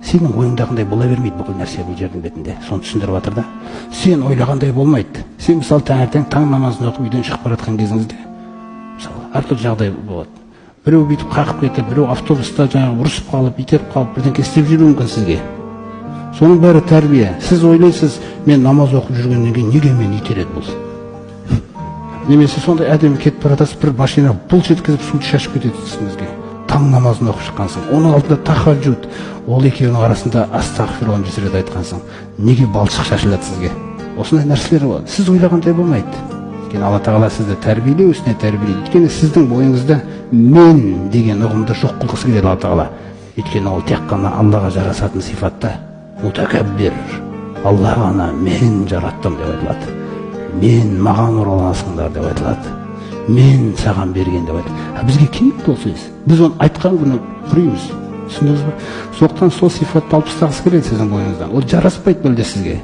Сенің ойыңдағындай бола бермейді бүкіл нәрсе бұл жердің бетінде. Соны түсіндіріп жатыр да. Сен ойлағандай болмайды. Сен мысалы таңертең таң намазын оқып үйден шығып бара жатқан кезіңізде, мысалы, әртүрлі жағдай болады. Біреу бүйтіп қақып кетіп, біреу автобуста жаңағы ұрысып қалып, итеріп қалып, бірдеңке істеп жүруі мүмкін сізге. Соның бәрі тәрбие. Сіз ойлайсыз, мен намаз оқып жүргеннен кейін неге мені итереді бұл? Немесе сондай әдемі кетіп бара жатасыз, бір машина бұлт еткізіп суды шашып кетеді үстіңізге. Таң намазын оқып шыққансың. Оның алдында тахаджуд, ол екеуінің арасында астағфирулла жүз рет айтқансың. Неге балшық шашылады сізге? Осындай нәрселер болады. Сіз ойлағандай болмайды. Өйткені Алла тағала сізді тәрбиелеу ісіне тәрбиелейді. Өйткені сіздің бойыңызда мен деген ұғымды жоқ қылғысы келеді Алла тағала. Өйткені ол тек қана Аллаға жарасатын сипатта. Мутакаббир. Алла ғана мен жараттым деп айтылады. Мен маған ораласыңдар деп айтылады. Мен саған берген деп айтылады. Бізге кім ол сөз? Біз оны айтқан күні құримыз. Түсіндіңіз бе? Сондықтан сол сипатты алып тастағысы келеді сіздің бойыңыздан. Ол жараспайды мүлде сізге.